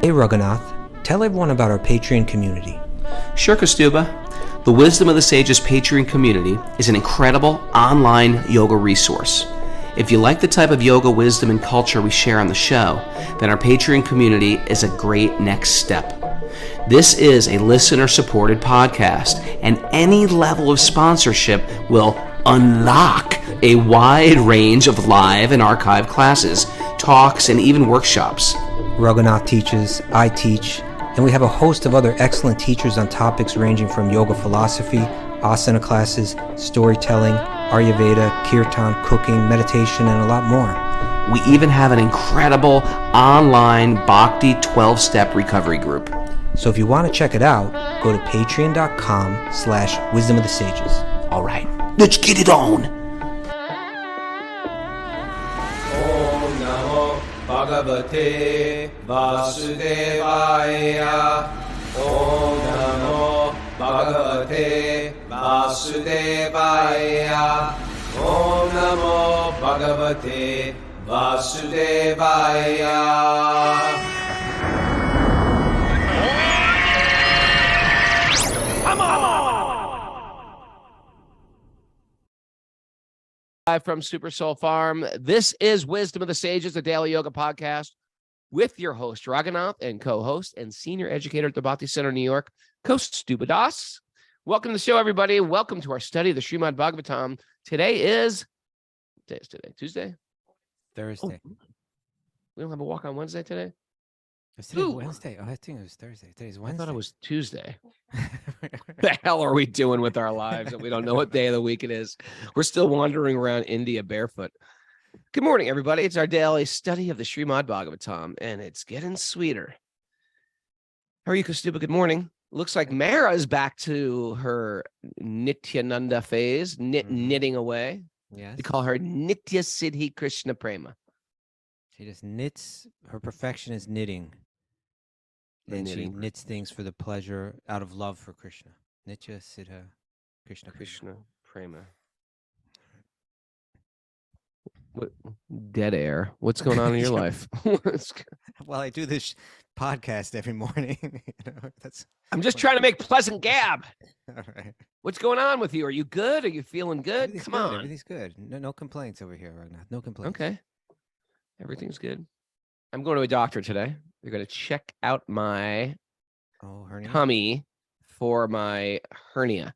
Hey Raghunath, tell everyone about our Patreon community. Sure, Kastuba. The Wisdom of the Sages Patreon community is an incredible online yoga resource. If you like the type of yoga wisdom and culture we share on the show, then our Patreon community is a great next step. This is a listener-supported podcast, and any level of sponsorship will unlock a wide range of live and archived classes, talks, and even workshops. Raghunath teaches, I teach, and we have a host of other excellent teachers on topics ranging from yoga philosophy, asana classes, storytelling, Ayurveda, kirtan, cooking, meditation, and a lot more. We even have an incredible online Bhakti 12-step recovery group. So if you want to check it out, go to patreon.com/wisdom of the sages. All right, let's get it on. Om Namo Bhagavate Vasudevaya. Om Namo Bhagavate Vasudevaya. Om Namo Bhagavate Vasudevaya. Live from Super Soul Farm. This is Wisdom of the Sages, a daily yoga podcast with your host, Raghunath, and co-host and senior educator at the Bhakti Center, New York, Kastuba Das. Welcome to the show, everybody. Welcome to our study of the Srimad-Bhagavatam. Today is Tuesday? Thursday. Oh, we don't have a walk on Wednesday today? Is today Wednesday? Oh, I think it was Thursday. Today's Wednesday. I thought it was Tuesday. The hell are we doing with our lives that we don't know what day of the week it is? We're still wandering around India barefoot. Good morning, everybody. It's our daily study of the Srimad-Bhagavatam, and it's getting sweeter. How are you, Kastuba? Good morning. Looks like Mara is back to her Nityananda phase, knitting away. Yes. We call her Nitya Siddhi Krishna Prema. She just knits. Her perfection is knitting. And she knits things for the pleasure out of love for Krishna. Nitya Siddha Krishna Prema. What dead air? What's going on in your life? Well, I do this podcast every morning. I'm just trying to make pleasant gab. All right. What's going on with you? Are you good? Are you feeling good? Come on. Everything's good. No complaints over here right now. No complaints. Okay. Everything's good. I'm going to a doctor today. They're going to check out my tummy for my hernia.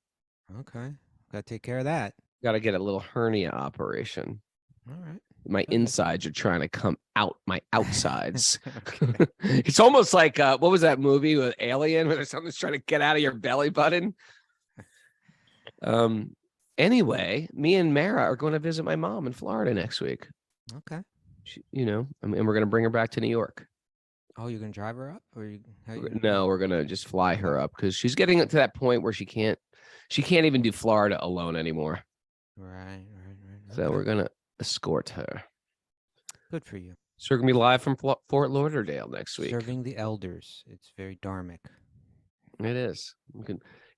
Okay. Got to take care of that. Got to get a little hernia operation. All right. My insides are trying to come out my outsides. It's almost like, what was that movie with Alien where something's trying to get out of your belly button? Anyway, me and Mara are going to visit my mom in Florida next week. Okay. And we're going to bring her back to New York. Oh, you're going to drive her up? No, we're going to just fly her up because she's getting to that point where she can't even do Florida alone anymore. Right. So okay. We're going to escort her. Good for you. So we're going to be live from Fort Lauderdale next week. Serving the elders. It's very dharmic. It is.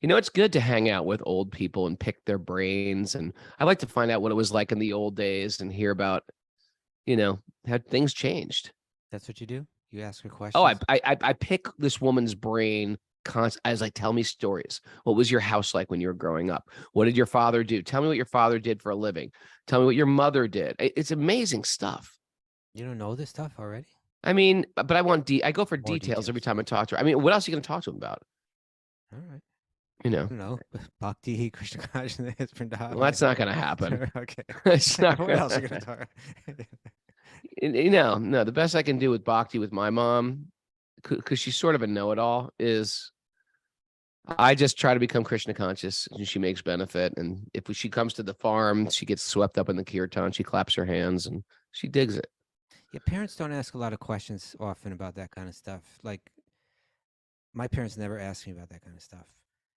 It's good to hang out with old people and pick their brains. And I like to find out what it was like in the old days and hear about, how things changed. That's what you do? You ask her questions? Oh, I pick this woman's brain as like, tell me stories. What was your house like when you were growing up? What did your father do? Tell me what your father did for a living. Tell me what your mother did. It's amazing stuff. You don't know this stuff already? I mean, but I want I go for More details every time I talk to her. I mean, what else are you going to talk to him about? All right. I don't know. Bhakti, Krishna consciousness, Vrindavan. Well, that's not going to happen. Okay. It's not What else are you going to talk? No, the best I can do with Bhakti with my mom, because she's sort of a know-it-all, is I just try to become Krishna conscious and she makes benefit. And if she comes to the farm, she gets swept up in the kirtan, she claps her hands and she digs it. Yeah, parents don't ask a lot of questions often about that kind of stuff. Like, my parents never asked me about that kind of stuff.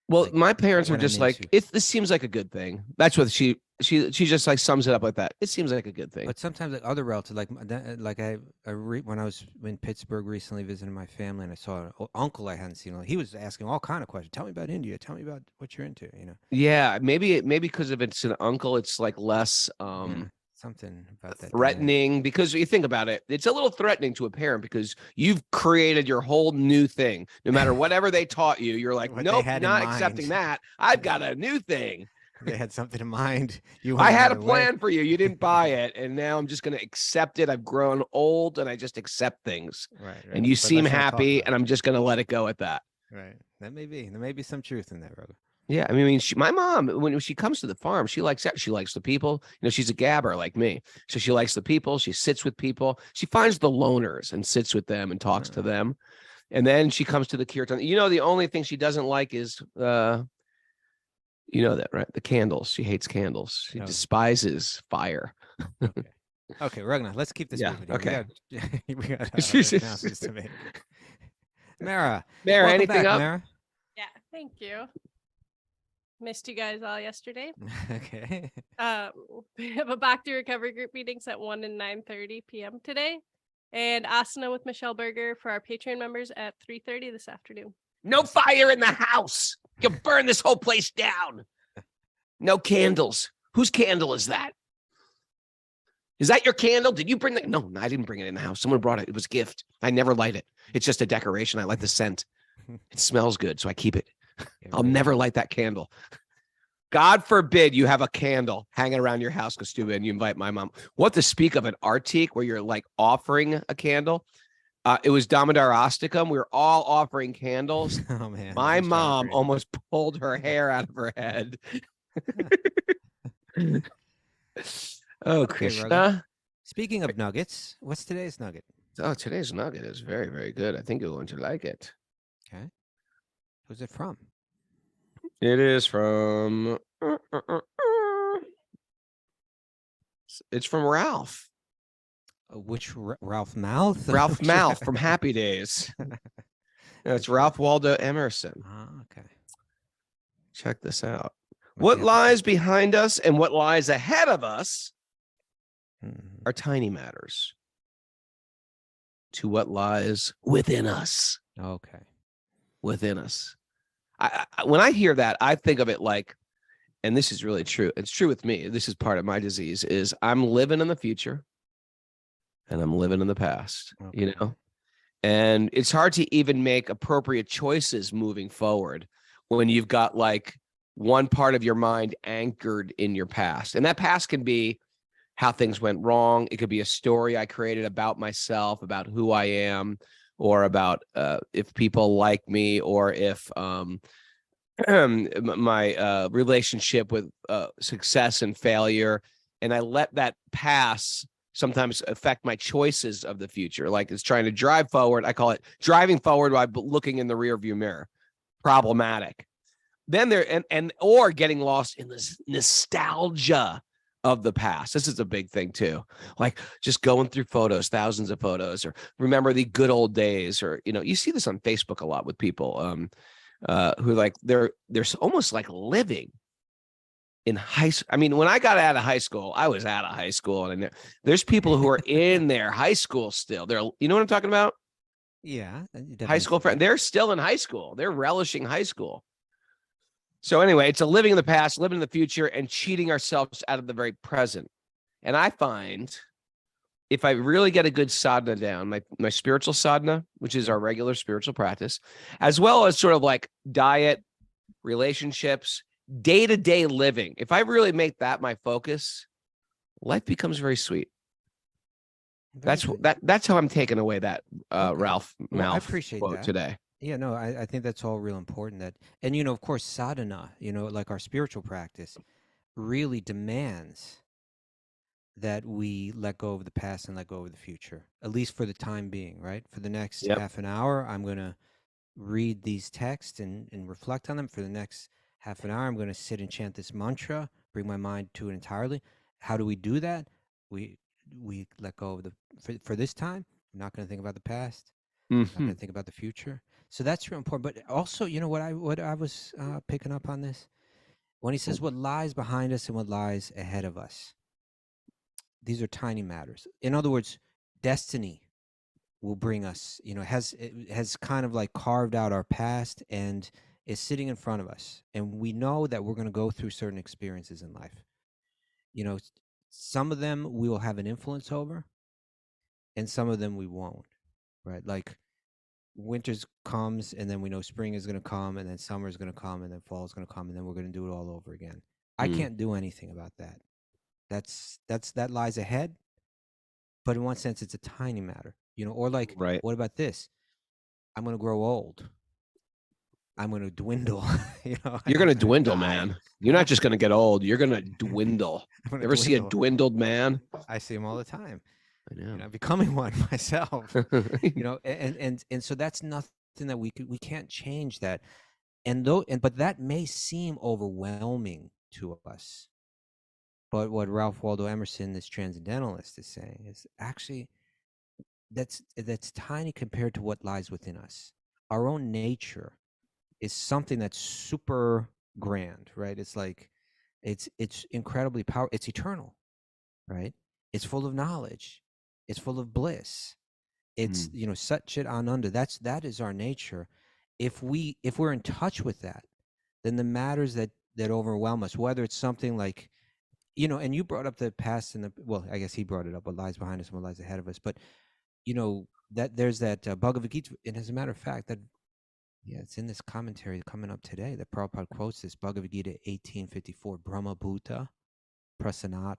Well, Like, my parents were what I'm just like, into. this seems like a good thing. That's what she just like sums it up like that. It seems like a good thing. But sometimes like other relatives, when I was in Pittsburgh recently visiting my family, and I saw an uncle I hadn't seen. He was asking all kind of questions. Tell me about India. Tell me about what you're into. Yeah, maybe because if it's an uncle, it's like less. It's something about that. Threatening, because you think about it, it's a little threatening to a parent because you've created your whole new thing. No matter whatever they taught you, you're like, What they nope, had in not mind. accepting that. I've got a new thing. They had something in mind. You I went had a another way. plan for you. You didn't buy it. And now I'm just going to accept it. I've grown old and I just accept things. Right. And you But seem let's not talk happy about and I'm just going to let it go at that. Right. There may be some truth in that, brother. Yeah, I mean, my mom, when she comes to the farm, she likes that. She likes the people. You know, she's a gabber like me. So she likes the people. She sits with people. She finds the loners and sits with them and talks to them. And then she comes to the kirtan. You know, the only thing she doesn't like is, you know that, right? The candles. She hates candles. She despises fire. Okay, Ragnar, let's keep this moving. Okay. We got announcements to make. Mara, anything back, up? Mara? Yeah, thank you. Missed you guys all yesterday. Okay. We have a Bhakti recovery group meetings at 1 and 9:30 p.m. today, and asana with Michelle Berger for our Patreon members at 3:30 this afternoon. No fire in the house. You'll burn this whole place down. No candles. Whose candle is that? Is that your candle? Did you bring that? No, I didn't bring it in the house. Someone brought it. It was a gift. I never light it. It's just a decoration. I like the scent. It smells good, so I keep it. I'll never light that candle. God forbid you have a candle hanging around your house, Kostuba, and you invite my mom. What to speak of an artik where you're like offering a candle? It was Damodar Astakam. We were all offering candles. Oh, man. My mom almost pulled her hair out of her head. Oh, Krishna. Ragnar. Speaking of nuggets, what's today's nugget? Oh, today's nugget is very, very good. I think you're going to like it. Okay. Who's it from? It is from... It's from Ralph. Which Ralph Mouth? Ralph Mouth from Happy Days. No, it's Ralph Waldo Emerson. Okay. Check this out. What's What lies behind us and what lies ahead of us are tiny matters to what lies within us. Okay. Within us. When I hear that, I think of it like, and this is really true. It's true with me. This is part of my disease is I'm living in the future and I'm living in the past, you know, and it's hard to even make appropriate choices moving forward when you've got like one part of your mind anchored in your past. And that past can be how things went wrong. It could be a story I created about myself, about who I am, or about if people like me, or if my relationship with success and failure. And I let that pass sometimes affect my choices of the future. Like it's trying to drive forward. I call it driving forward while looking in the rearview mirror. Problematic. Then or getting lost in this nostalgia of the past. This is a big thing too. Like just going through photos, thousands of photos, or remember the good old days, or, you know, you see this on Facebook a lot with people who like, they're almost like living in high school. I mean, when I got out of high school, I was out of high school, and there's people who are in their high school still. You know what I'm talking about? Yeah. High school friend. They're still in high school. They're relishing high school. So anyway, it's a living in the past, living in the future, and cheating ourselves out of the very present. And I find if I really get a good sadhana down, my spiritual sadhana, which is our regular spiritual practice, as well as sort of like diet, relationships, day-to-day living, if I really make that my focus, life becomes very sweet. That's how I'm taking away that Ralph Mouth I appreciate quote that today. Yeah, no, I think that's all real important. And, you know, of course, sadhana, you know, like our spiritual practice really demands that we let go of the past and let go of the future, at least for the time being, right? For the next half an hour, I'm going to read these texts and reflect on them. For the next half an hour, I'm going to sit and chant this mantra, bring my mind to it entirely. How do we do that? We let go of for this time. I'm not going to think about the past. I'm not going to think about the future. So that's real important. But also, you know what I was picking up on this when he says what lies behind us and what lies ahead of us. These are tiny matters. In other words, destiny will bring us. You know, it has kind of like carved out our past and is sitting in front of us, and we know that we're going to go through certain experiences in life. You know, some of them we will have an influence over, and some of them we won't, right? Like winter's comes, and then we know spring is going to come, and then summer is going to come, and then fall is going to come, and then we're going to do it all over again. I can't do anything about that. That lies ahead, but in one sense, it's a tiny matter, or like, Right. what about this? I'm going to grow old. I'm going to dwindle. You're going to dwindle, man. You're not just going to get old. You're going to dwindle. You ever see a dwindled man? I see him all the time. I know. Becoming one myself. And so that's nothing that we can't change that. But that may seem overwhelming to us. But what Ralph Waldo Emerson, this transcendentalist, is saying is actually that's tiny compared to what lies within us. Our own nature is something that's super grand, right? It's like it's incredibly powerful. It's eternal, right? It's full of knowledge. It's full of bliss. It's Sat Chit Ananda. That is our nature. If we're in touch with that, then the matters that overwhelm us, whether it's something like, and you brought up the past and I guess he brought it up, what lies behind us and what lies ahead of us. But that there's that Bhagavad Gita, and as a matter of fact, that it's in this commentary coming up today that Prabhupada quotes this Bhagavad Gita 1854, Brahma Bhuta Prasanatma.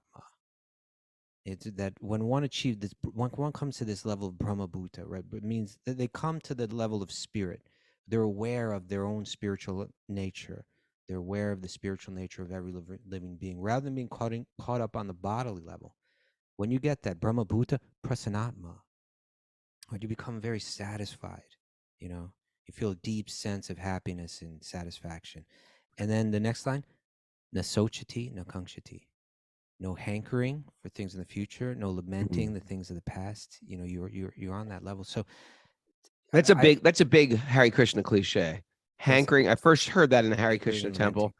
It's that when one achieves this, one comes to this level of Brahma Bhuta, right? But it means that they come to the level of spirit. They're aware of their own spiritual nature. They're aware of the spiritual nature of every living being, rather than being caught up on the bodily level. When you get that Brahma Bhuta Prasanatma, when you become very satisfied, you feel a deep sense of happiness and satisfaction. And then the next line, na sochati, na kankshati. No hankering for things in the future, no lamenting the things of the past. You're on that level. So that's a big Hare Krishna cliche. Hankering. I first heard that in the Hare Krishna temple.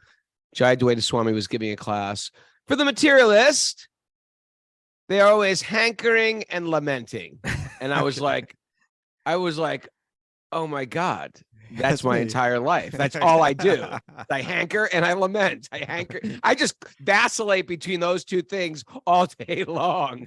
Jai Dwaita Swami was giving a class. For the materialist, they are always hankering and lamenting. And I was like, oh my God, that's my entire life. That's all I do. I hanker and I lament. I just vacillate between those two things all day long.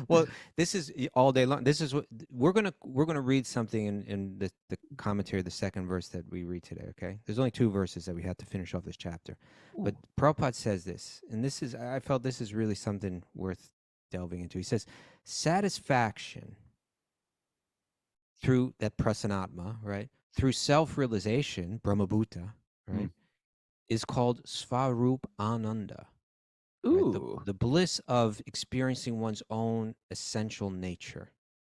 Well, this is all day long. This is what we're gonna read something in the commentary, the second verse that we read today. Okay, there's only 2 verses that we had to finish off this chapter, but Prabhupada says this, and I felt this is really something worth delving into. He says, satisfaction through that prasanatma, right? Through self-realization, Brahmabhuta, right, is called Svarup Ananda. Right? The bliss of experiencing one's own essential nature,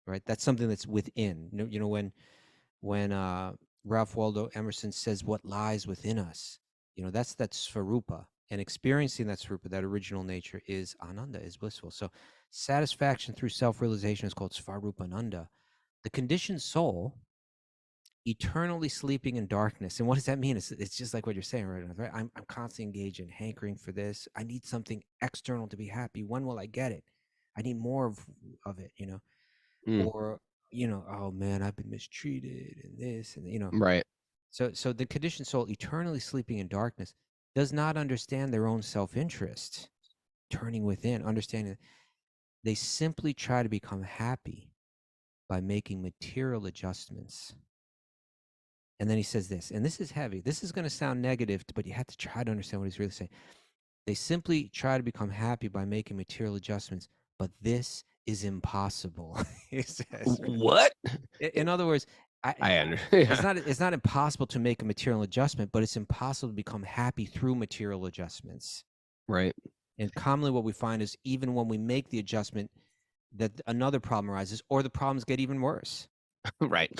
right? That's something that's within. When Ralph Waldo Emerson says what lies within us, that's that Svarupa, and experiencing that Svarupa, that original nature, is Ananda, is blissful. So satisfaction through self-realization is called Svarupa Ananda. The conditioned soul, eternally sleeping in darkness. And what does that mean? It's just like what you're saying right now, right? I'm constantly engaged in hankering for this. I need something external to be happy. When will I get it? I need more of it, or, oh man, I've been mistreated and this, and, Right. So the conditioned soul, eternally sleeping in darkness, does not understand their own self-interest, turning within, understanding that they simply try to become happy by making material adjustments. And then he says this, and this is heavy. This is going to sound negative, but you have to try to understand what he's really saying. They simply try to become happy by making material adjustments, but this is impossible. He says. What? In other words, I understand. It's not impossible to make a material adjustment, but it's impossible to become happy through material adjustments. Right. And commonly what we find is even when we make the adjustment, that another problem arises, or the problems get even worse. Right.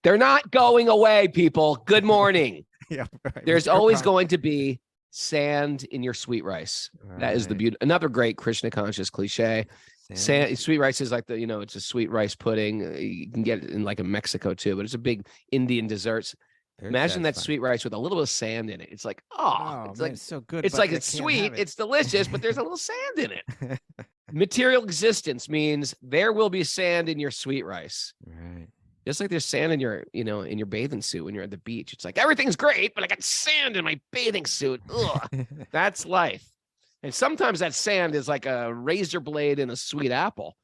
They're not going away, people. Good morning. Yeah. Right. There's always going to be sand in your sweet rice. Right. That is the beauty. Another great Krishna conscious cliche. Sweet rice is like it's a sweet rice pudding. You can get it in like in Mexico too, but it's a big Indian dessert. Imagine that sweet rice with a little bit of sand in it. It's like, it's like, it's so good. It's like it's sweet, it's delicious, but there's a little sand in it. Material existence means there will be sand in your sweet rice. Right. Just like there's sand in your, in your bathing suit when you're at the beach. It's like everything's great, but I got sand in my bathing suit. Ugh. That's life. And sometimes that sand is like a razor blade in a sweet apple.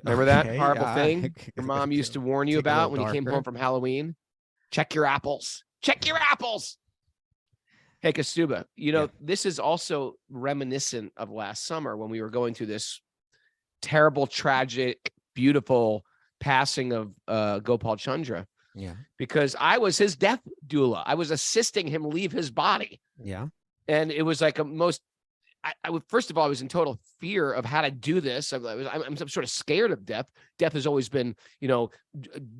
Remember that Okay, horrible yeah. thing your mom used to warn you Take it a about little when you came darker. home from Halloween? Check your apples. Check your apples. Hey, Kastuba, you know, Yeah. this is also reminiscent of last summer when we were going through this terrible, tragic, beautiful passing of Gopal Chandra, Yeah. because I was his death doula. I was assisting him leave his body. Yeah. And it was like I would, first of all, I was in total fear of how to do this. I'm sort of scared of death. Death has always been, you know,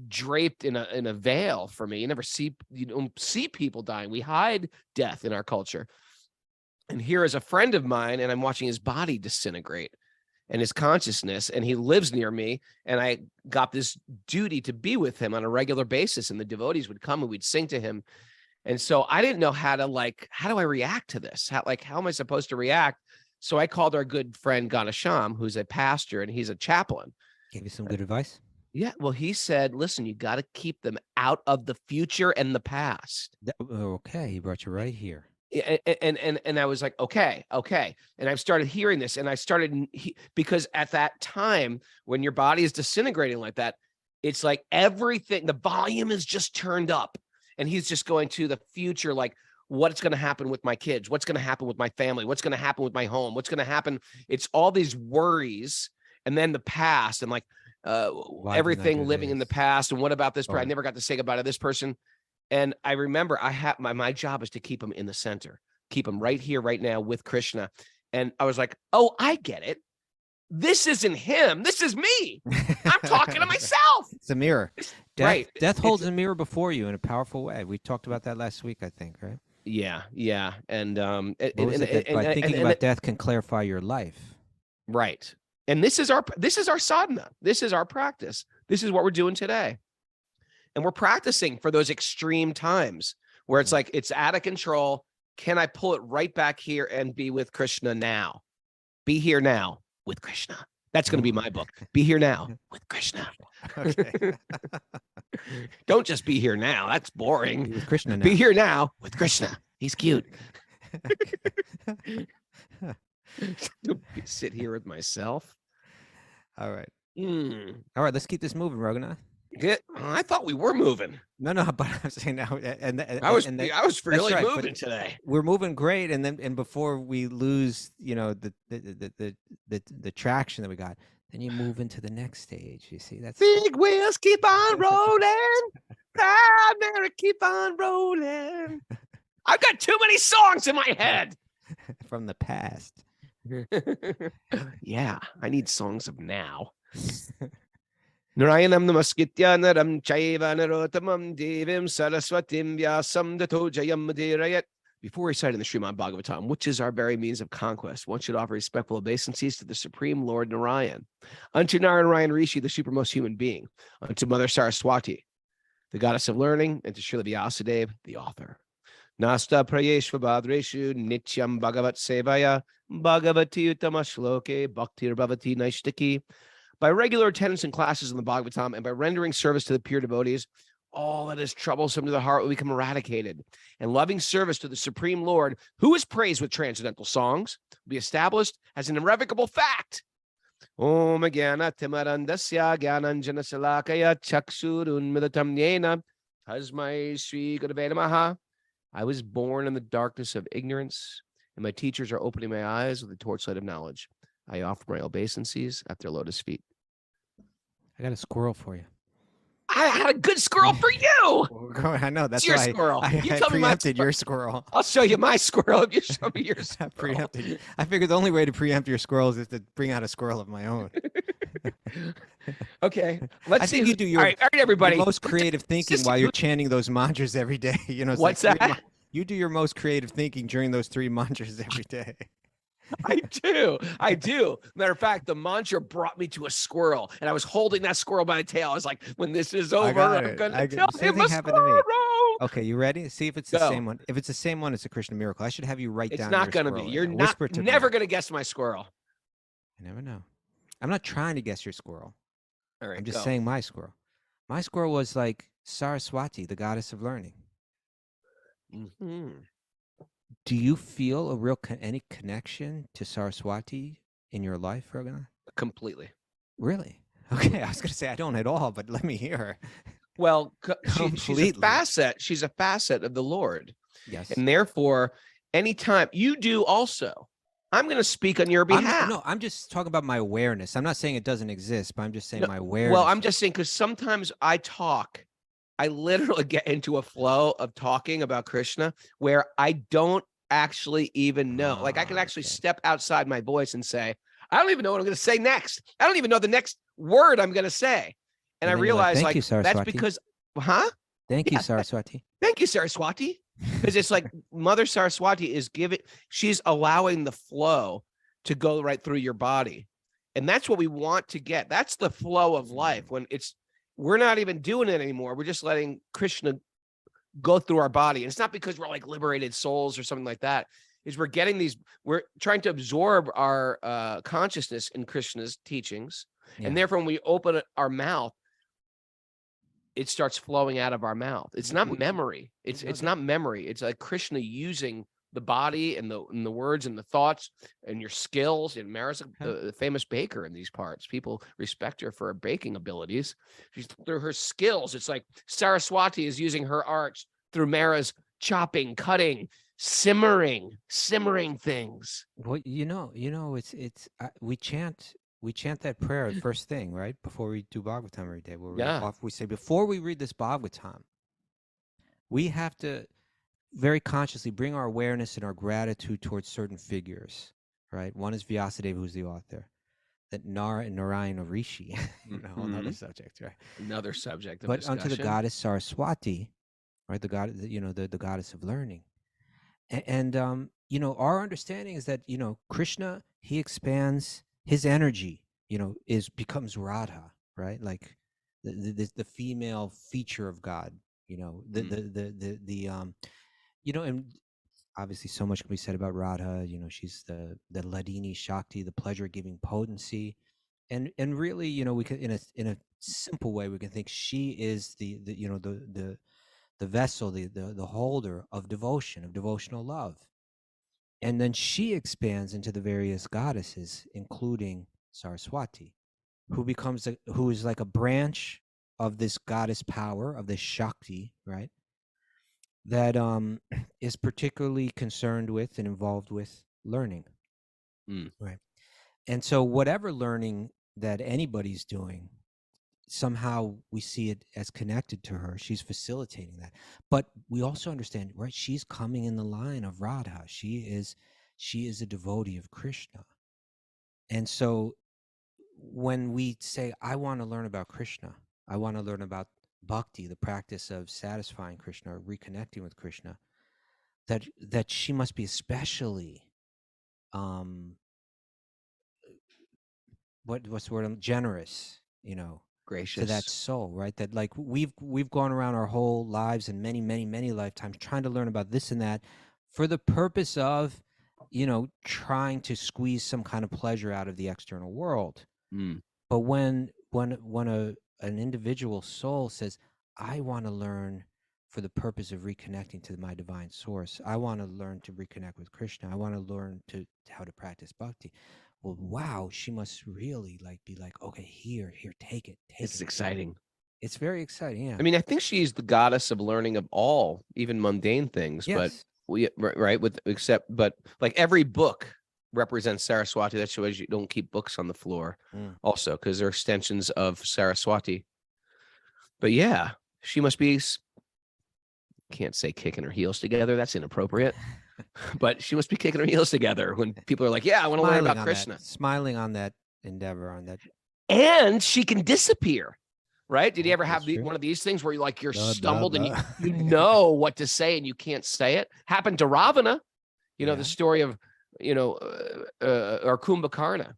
draped in a veil for me. You don't see people dying. We hide death in our culture. And here is a friend of mine, and I'm watching his body disintegrate and his consciousness, and he lives near me. And I got this duty to be with him on a regular basis. And the devotees would come and we'd sing to him. And so I didn't know how do I react to this? How am I supposed to react? So I called our good friend Ganesham, who's a pastor and he's a chaplain. Gave you some good advice. Yeah. Well, he said, listen, you got to keep them out of the future and the past. Okay. He brought you right here. And I was like, okay. And I've started hearing this, and I started because at that time when your body is disintegrating like that, it's like everything, the volume is just turned up. And he's just going to the future, like what's going to happen with my kids? What's going to happen with my family? What's going to happen with my home? What's going to happen? It's all these worries. And then the past, and like everything living in the past. And what about this? I never got to say goodbye to this person. And I remember my job is to keep him in the center, keep him right here, right now with Krishna. And I was like, oh, I get it. This isn't him. This is me. I'm talking to myself. It's a mirror. Death, Right. Death holds a mirror before you in a powerful way. We talked about that last week, I think, right? Yeah. And by thinking about death can clarify your life. Right. And this is our sadhana. This is our practice. This is what we're doing today. And we're practicing for those extreme times where it's like it's out of control. Can I pull it right back here and be with Krishna now? Be here now with Krishna. That's going to be my book. Be here now with Krishna. Okay. Don't just be here now. That's boring. With Krishna now. Be here now with Krishna. He's cute. Sit here with myself. All right. Mm. All right. Let's keep this moving, Raghunath. I thought we were moving. No, but I'm saying now, I was really right, moving today. We're moving great, and before we lose, you know, the traction that we got, then you move into the next stage. You see, that's big wheels keep on rolling, proud Mary keep on rolling. I've got too many songs in my head from the past. Yeah, I need songs of now. Narayanam namaskritya naram chaiva narotamam devim saraswatim vyasam dato jayam madhirayat. Before reciting the Srimad-Bhagavatam, which is our very means of conquest, one should offer respectful obeisances to the Supreme Lord Narayan, unto Narayan Rishi, the supermost human being, unto Mother Saraswati, the goddess of learning, and to Srila Vyasadeva, the author. Nasta prayeshva badreshu nityam bhagavat sevaya bhagavati uttama shloke bhaktir bhavati naishtaki. By regular attendance in classes in the Bhagavatam and by rendering service to the pure devotees, all that is troublesome to the heart will become eradicated. And loving service to the Supreme Lord, who is praised with transcendental songs, will be established as an irrevocable fact. Om Jnana Timarandasya Jnananjana Salakaya Chaksurunmidatam Yena Tasmai Sri Gurave Namaha. I was born in the darkness of ignorance, and my teachers are opening my eyes with the torchlight of knowledge. I offer my obeisances at their lotus feet. I got a squirrel for you. I had a good squirrel for you. I know. That's your why squirrel. I preempted your squirrel. I'll show you my squirrel if you show me your squirrel. Preempted. I figured the only way to preempt your squirrels is to bring out a squirrel of my own. Okay. Let's see. You do your, all right, everybody. Your most creative thinking while you're chanting those mantras every day. You know, what's like that? You do your most creative thinking during those 3 mantras every day. I do. Matter of fact, the mantra brought me to a squirrel, and I was holding that squirrel by the tail. I was like, when this is over, I'm going to tell him a squirrel. Okay, you ready? See if it's the same one. If it's the same one, it's a Krishna miracle. I should have you write down. It's not going to be. You're never going to guess my squirrel. I never know. I'm not trying to guess your squirrel. All right, I'm just saying my squirrel. My squirrel was like Saraswati, the goddess of learning. Mm-hmm. Do you feel a real any connection to Saraswati in your life, Raghunath? Completely. Really? Okay, I was going to say I don't at all, but let me hear her. Well, she's a Completely. facet. She's a facet of the Lord. Yes. And therefore, anytime you do also, I'm going to speak on your behalf. I'm just talking about my awareness. I'm not saying it doesn't exist, but I'm just saying No, my awareness. Well, I'm just saying because sometimes I literally get into a flow of talking about Krishna where I don't actually even know. Like I can actually step outside my voice and say, I don't even know what I'm going to say next. I don't even know the next word I'm going to say. And I realize Thank you, that's because, Thank you, Saraswati. Thank you, Saraswati. Because it's like Mother Saraswati is she's allowing the flow to go right through your body. And that's what we want to get. That's the flow of life when we're not even doing it anymore. We're just letting Krishna go through our body. And it's not because we're like liberated souls or something like that. Is we're trying to absorb our consciousness in Krishna's teachings. Yeah. And therefore, when we open our mouth, it starts flowing out of our mouth. It's not memory. It's not memory. It's like Krishna using the body and the words and the thoughts and your skills. And Mara's a famous baker in these parts. People respect her for her baking abilities. She's through her skills. It's like Saraswati is using her arts through Mara's chopping, cutting, simmering things. Well, we chant that prayer first thing, right? Before we do Bhagavatam every day. We say, before we read this Bhagavatam, we have to very consciously bring our awareness and our gratitude towards certain figures, right? One is Vyasadeva, who's the author. That Nara and Narayana Rishi, another subject, right? Another subject of but discussion. Unto the goddess Saraswati, right? The god, the goddess of learning. And our understanding is that, Krishna, he expands his energy, becomes Radha, right? Like the female feature of God, and obviously so much can be said about Radha. She's the Ladini Shakti, the pleasure-giving potency, and really, we can in a simple way we can think she is the vessel, the holder of devotion, of devotional love. And then she expands into the various goddesses, including Saraswati, who is like a branch of this goddess power, of this Shakti, right? That is particularly concerned with and involved with learning, right? And so whatever learning that anybody's doing, somehow we see it as connected to her. She's facilitating that. But we also understand, right? She's coming in the line of Radha. She is a devotee of Krishna. And so when we say, I want to learn about Krishna, I want to learn about bhakti, the practice of satisfying Krishna or reconnecting with Krishna, that she must be especially what's the word? Generous, gracious to that soul, right? That like we've gone around our whole lives and many lifetimes trying to learn about this and that for the purpose of, trying to squeeze some kind of pleasure out of the external world. But when an individual soul says, I want to learn for the purpose of reconnecting to my divine source, I want to learn to reconnect with Krishna, I want to learn how to practice bhakti. Well, wow, she must really be like, okay, here, take it. It's exciting. It's very exciting, yeah. I mean, I think she's the goddess of learning of all, even mundane things. Yes. But but like every book represents Saraswati. That's why you don't keep books on the floor, also, because they're extensions of Saraswati. But yeah, she must be. Can't say kicking her heels together. That's inappropriate. But she must be kicking her heels together when people are like, yeah, I want to learn about Krishna. Smiling on that endeavor, on that. And she can disappear, right? Did you ever have one of these things where you're stumbled and you know what to say and you can't say it? Happened to Ravana, the story of, or Kumbhakarna.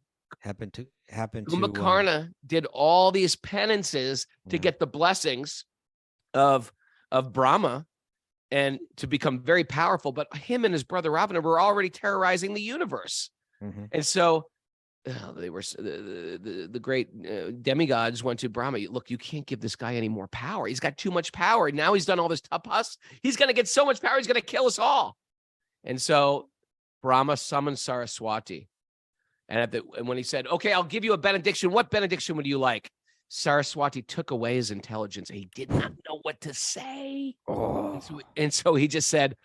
Kumbhakarna did all these penances to get the blessings of Brahma and to become very powerful, but him and his brother Ravana were already terrorizing the universe. And so they were the great demigods went to Brahma. Look, you can't give this guy any more power. He's got too much power. Now he's done all this tapas. He's going to get so much power. He's going to kill us all. And so Brahma summoned Saraswati. And when he said, okay, I'll give you a benediction. What benediction would you like? Saraswati took away his intelligence. And he did not know what to say. Oh. And so he just said,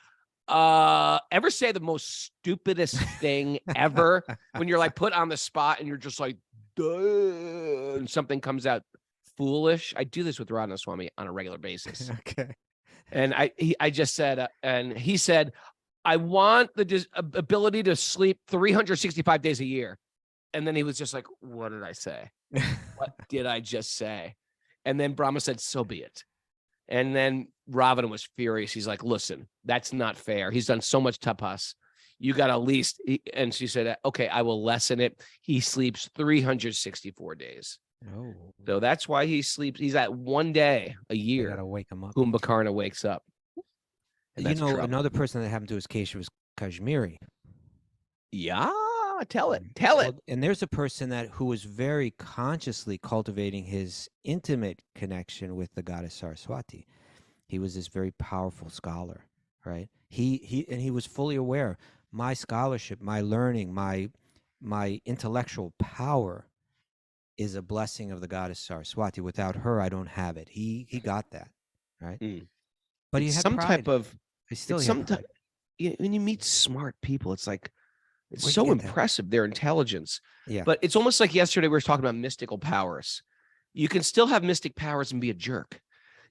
ever say the most stupidest thing ever when you're like put on the spot and you're just like, duh, and something comes out foolish? I do this with Radha Swami on a regular basis. Okay. And I just said, and he said, I want the ability to sleep 365 days a year. And then he was just like, what did I say? What did I just say? And then Brahma said, so be it. And then Ravana was furious. He's like, listen, that's not fair. He's done so much tapas. You got at least, and she said, okay, I will lessen it. He sleeps 364 days. Oh. So that's why he sleeps. He's at 1 day a year. Got to wake him up. Kumbhakarna wakes up. And You that's know, trouble. another person that happened to his case was Kashmiri. Yeah, tell it. Tell it. Well, and there's a person who was very consciously cultivating his intimate connection with the goddess Saraswati. He was this very powerful scholar, right? He was fully aware. My scholarship, my learning, my intellectual power is a blessing of the goddess Saraswati. Without her, I don't have it. He got that, right? But he It's had some pride. type of. He still It's had some pride. when you meet smart people, it's like it's Where'd so you get that? impressive, their intelligence. Yeah. But it's almost like yesterday we were talking about mystical powers. You can still have mystic powers and be a jerk.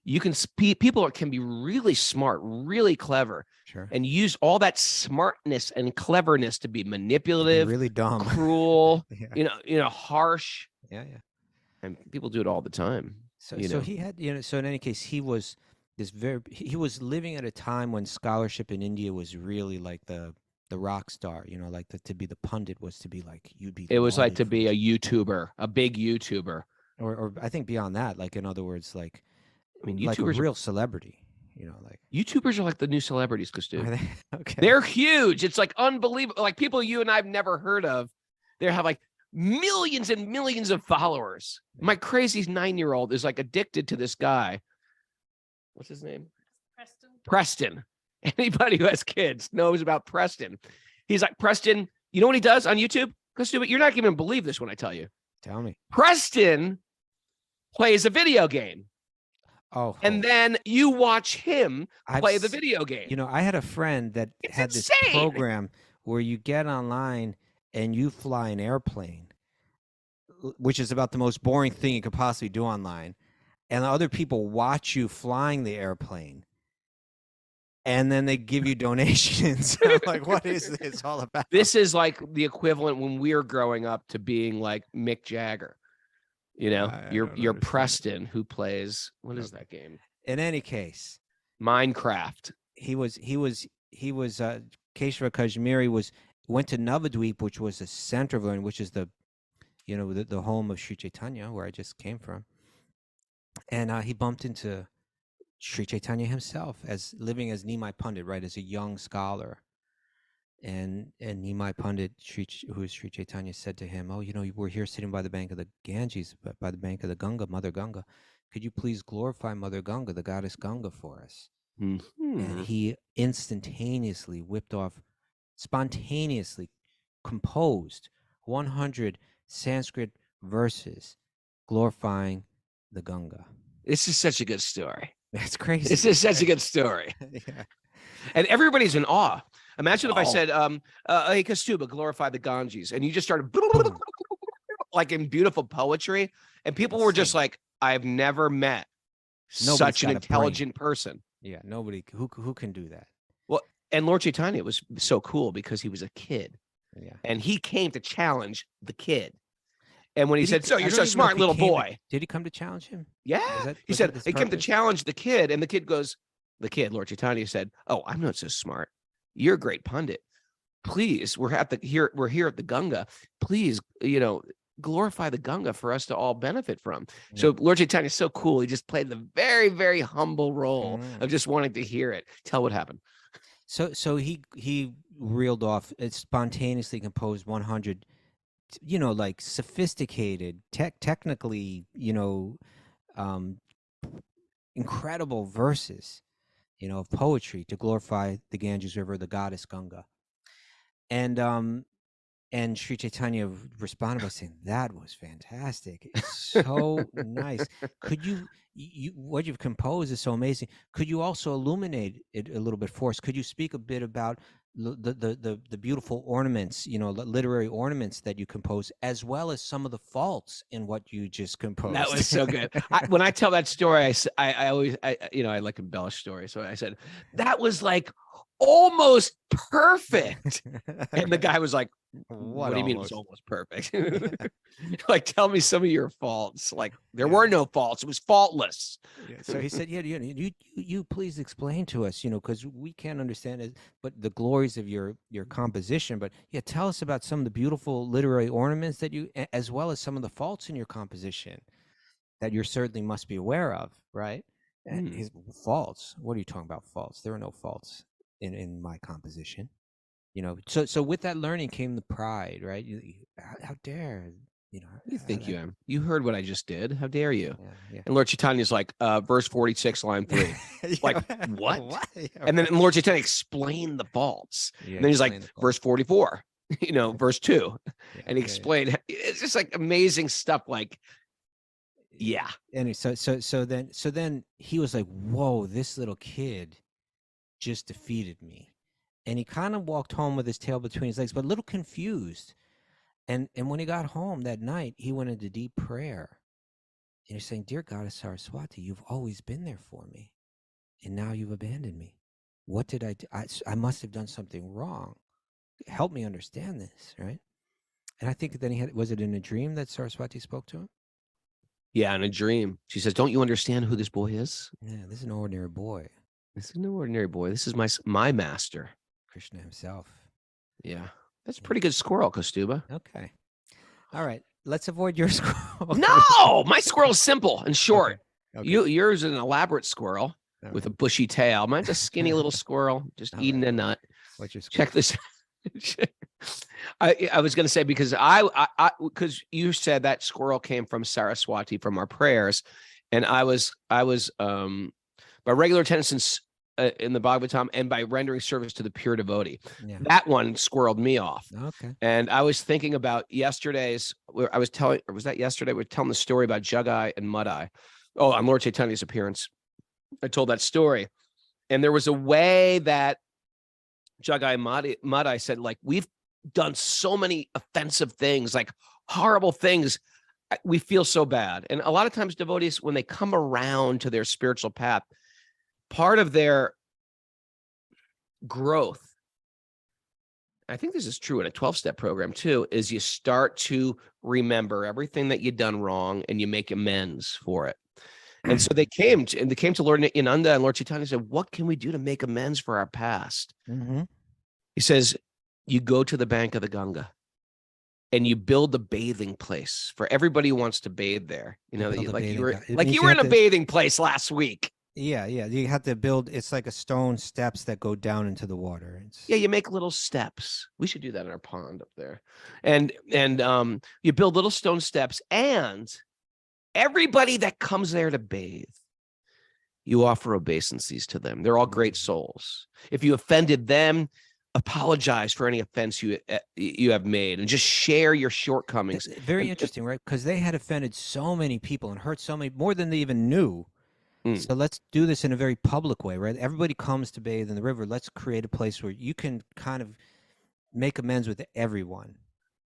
You can people can be really smart, really clever, Sure. and use all that smartness and cleverness to be manipulative, Really dumb. cruel, Yeah. harsh. Yeah, yeah. And people do it all the time. So you know. he had, so in any case, he was he was living at a time when scholarship in India was really like the rock star, like to be the pundit was to be like, you'd be. It was like lauded to for be this. a YouTuber, a big YouTuber. Or I think beyond that, like in other words, like, I mean, like a YouTubers real celebrity, like. YouTubers are like the new celebrities, Costu. Are they? Okay. They're huge. It's like unbelievable. Like people you and I've never heard of. They have like millions and millions of followers. My crazy 9-year-old is like addicted to this guy. What's his name? Preston. Anybody who has kids knows about Preston. He's like, Preston, you know what he does on YouTube? Costu, you're not going to believe this when I tell you. Tell me. Preston plays a video game. Oh. And then you watch him play the s- video game. I had a friend that It's had this insane. program where you get online and you fly an airplane, which is about the most boring thing you could possibly do online. And other people watch you flying the airplane. And then they give you donations. I'm like, what is this all about? This is like the equivalent when we were growing up to being like Mick Jagger. I You're don't understand. Preston who plays, what is that game? In any case, Minecraft. he was Keshava Kashmiri went to Navadweep, which was the center of learning, which is the home of Sri Chaitanya, where I just came from. And he bumped into Sri Chaitanya himself as living as Nimai Pandit, right, as a young scholar. And Nimai Pandit, who is Sri Chaitanya, said to him, "Oh, we're here sitting by the bank of the Ganges, by the bank of the Ganga, Mother Ganga. Could you please glorify Mother Ganga, the goddess Ganga, for us?" And he instantaneously spontaneously composed 100 Sanskrit verses glorifying the Ganga. This is such a good story. That's crazy. This is such a good story. Yeah. And everybody's in awe. Imagine if I said, hey, Kastuba, glorify the Ganges. And you just started like in beautiful poetry. And people were just like, I've never met such an got a brain. intelligent person. Yeah, nobody who can do that. Well, and Lord Chaitanya was so cool because he was a kid. Yeah. And he came to challenge the kid. And when he said, so I you're don't so even know smart if he little came to- boy. Did he come to challenge him? Yeah. He was said, that his he came to purpose? challenge the kid. And the kid goes, Lord Chaitanya said, oh, I'm not so smart. You're a great pundit. Please, we're here at the Ganga. Please, glorify the Ganga for us to all benefit from. Yeah. So Lord Chaitanya is so cool. He just played the very, very humble role of just wanting to hear it. Tell what happened. So he reeled off, spontaneously composed 100, like sophisticated, technically, incredible verses, of poetry to glorify the Ganges River, the goddess Ganga. And Sri Chaitanya responded by saying, "That was fantastic. It's so nice. Could you what you've composed is so amazing. Could you also illuminate it a little bit for us? Could you speak a bit about the beautiful ornaments, literary ornaments that you compose, as well as some of the faults in what you just composed?" That was so good. When I tell that story, I always I like embellish stories. So I said, that was like almost perfect. And the guy was like, what do you mean it was almost perfect? Like, tell me some of your faults. Like, there were no faults. It was faultless. So he said, you please explain to us, because we can't understand it, but the glories of your composition. But tell us about some of the beautiful literary ornaments that you, as well as some of the faults in your composition that you certainly must be aware of, right? And his faults. What are you talking about? Faults? There are no faults in my composition. So with that learning came the pride, right? How dare, You think you am? You heard what I just did. How dare you? Yeah. And Lord Chaitanya's like, verse 46, line 3. Like, what? Yeah, and then Lord Chaitanya explained the faults. Yeah, and then he's like, explain the verse 44, verse 2. Yeah, And he explained, it's just like amazing stuff. Like, yeah. And so then he was like, whoa, this little kid just defeated me. And he kind of walked home with his tail between his legs, but a little confused. And when he got home that night, he went into deep prayer. And he's saying, "Dear Goddess Saraswati, you've always been there for me. And now you've abandoned me. What did I do? I must have done something wrong. Help me understand this," right? And I think then was it in a dream that Saraswati spoke to him? Yeah, in a dream. She says, don't you understand who this boy is? Yeah, this is an ordinary boy. This is no ordinary boy. This is my master. Krishna himself. Yeah. That's a pretty good squirrel, Kostuba. Okay. All right. Let's avoid your squirrel. No, my squirrel's simple and short. Okay. Yours is an elaborate squirrel with a bushy tail. Mine's a skinny little squirrel just eating a nut. What's your squirrel? Check this. I was going to say, because because you said that squirrel came from Saraswati from our prayers, and I was by regular attendance in the Bhagavatam and by rendering service to the pure devotee. Yeah. That one squirreled me off. Okay. And I was thinking about yesterday's, I was telling, or was that yesterday? We're telling the story about Jug-Eye and Mud-Eye. Oh, on Lord Chaitanya's appearance. I told that story. And there was a way that Jug-Eye and Mud-Eye said, like, we've done so many offensive things, like horrible things. We feel so bad. And a lot of times devotees, when they come around to their spiritual path, part of their growth, I think this is true in a 12-step program too, is you start to remember everything that you've done wrong and you make amends for it. And so they came to Lord Nityananda, and Lord Chaitanya said, what can we do to make amends for our past? Mm-hmm. He says, you go to the bank of the Ganga and you build a bathing place for everybody who wants to bathe there. You know, you were in a bathing place last week. Yeah. You have to build. It's like a stone steps that go down into the water. Yeah, you make little steps. We should do that in our pond up there, and you build little stone steps, and everybody that comes there to bathe, you offer obeisances to them. They're all great souls. If you offended them, apologize for any offense you have made, and just share your shortcomings. Very interesting, right? Because they had offended so many people and hurt so many, more than they even knew. So let's do this in a very public way, right? Everybody comes to bathe in the river. Let's create a place where you can kind of make amends with everyone.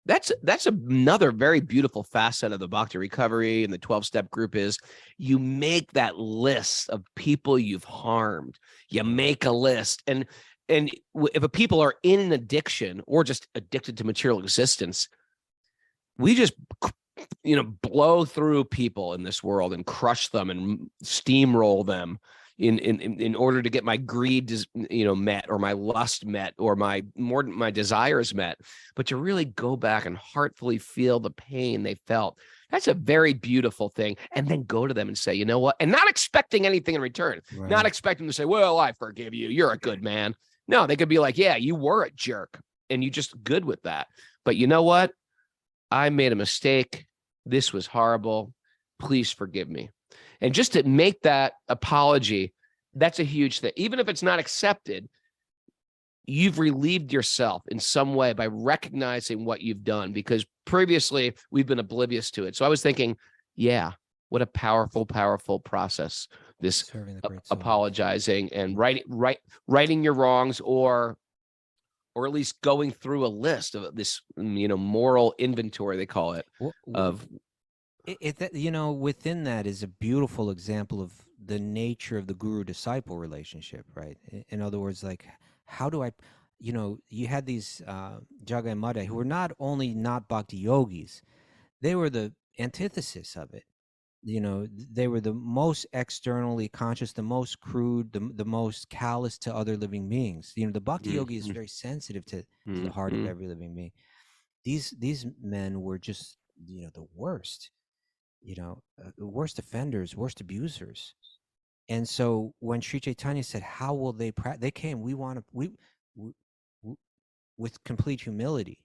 That's another very beautiful facet of the Bhakti recovery and the 12-step group is you make that list of people you've harmed. You make a list. And if a people are in an addiction or just addicted to material existence, we just blow through people in this world and crush them and steamroll them in order to get my greed, met, or my lust met, or my desires met. But to really go back and heartfully feel the pain they felt, that's a very beautiful thing. And then go to them and say, you know what? And not expecting anything in return, Right. Not expecting them to say, well, I forgive you. You're a good man. No, they could be like, yeah, you were a jerk and you just good with that. But you know what? I made a mistake. This was horrible. Please forgive me. And just to make that apology That's a huge thing. Even if it's not accepted, you've relieved yourself in some way by recognizing what you've done, because previously we've been oblivious to it. So I was thinking, yeah, what a powerful, powerful process. This Serving the great soul. apologizing and righting your wrongs, or at least going through a list of this, moral inventory, they call it, of within that is a beautiful example of the nature of the guru-disciple relationship, right? In other words, like, how do I, you had these Jaga and Madhya who were not only not bhakti yogis, they were the antithesis of it. They were the most externally conscious, the most crude, the most callous to other living beings. The bhakti yogi is very sensitive to the heart of every living being. These men were just, the worst, worst offenders, worst abusers. And so when Sri Chaitanya said, how will they practice? They came, we with complete humility,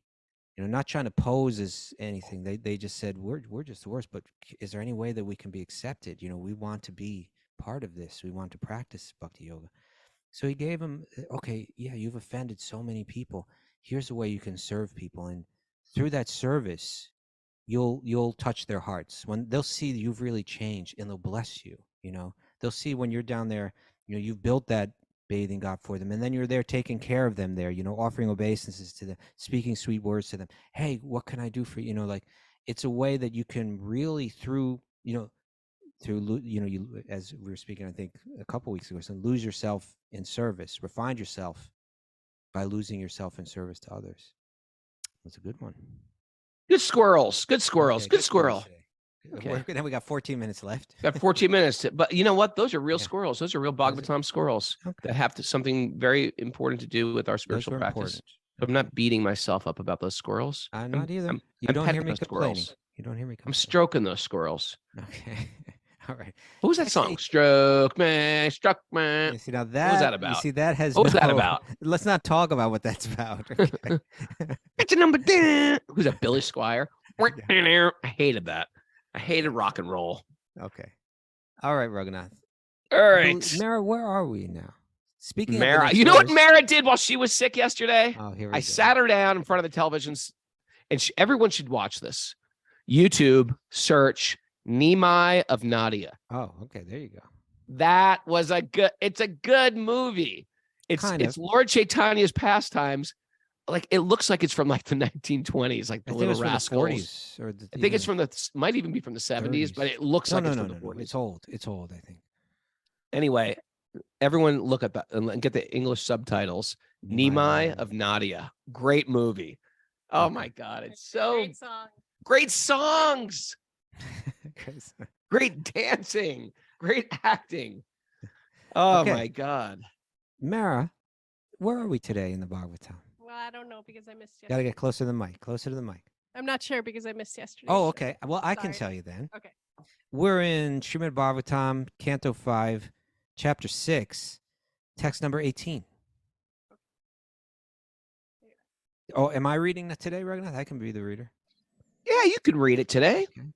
not trying to pose as anything. They just said, we're just the worst, but is there any way that we can be accepted? We want to be part of this. We want to practice bhakti yoga. So he gave them, okay, yeah, you've offended so many people. Here's a way you can serve people. And through that service, you'll touch their hearts. When they'll see that you've really changed, and they'll bless you. They'll see when you're down there, you've built that bathing ghat for them, and then you're there taking care of them there, offering obeisances to them, speaking sweet words to them. Hey, what can I do for you? Like, it's a way that you can really through you as we were speaking, I think a couple weeks ago, so lose yourself in service, refine yourself by losing yourself in service to others. That's a good one. Good squirrels. Good squirrels. Okay, good squirrel. Okay. Then we got 14 minutes left. Got 14 minutes. But you know what? Those are real squirrels. Those are real Bhagavatam squirrels that have something very important to do with our spiritual practice. So I'm not beating myself up about those squirrels. I'm not either. You don't hear me complaining. You don't hear me complaining. I'm stroking those squirrels. Okay. All right. What was that song? Stroke me, struck me. You see, now what was that about? You see, that has what was that about? Let's not talk about what that's about. Okay. It's a number 10. Who's that? Billy Squire. I hated that. I hated rock and roll. Okay. All right, Raghunath. All right. Mara, where are we now? Speaking Mara, of you know what Mara did while she was sick yesterday? Oh, here we I go. sat her down in front of the televisions, and everyone should watch this. YouTube, search Nimai of Nadia. Oh, okay. There you go. That was it's a good movie. It's Lord Chaitanya's pastimes. Like, it looks like it's from like the 1920s, like the Little Rascals. Or I think it's might even be from the 70s, 30s. But it looks like it's from the 40s. It's old. It's old, I think. Anyway, everyone look at that and get the English subtitles. Nimai of Nadia. Great movie. Oh my God. It's so great songs. Great dancing. Great acting. Oh my God. Mara, where are we today in the Bhagavatam? Well, I don't know because I missed yesterday. Got to get closer to the mic. Closer to the mic. I'm not sure because I missed yesterday. Oh, okay. Well, I can tell you then. Okay. We're in Srimad-Bhagavatam, Canto 5, Chapter 6, text number 18. Oh, am I reading that today, Raghunath? I can be the reader. Yeah, you can read it today. Okay.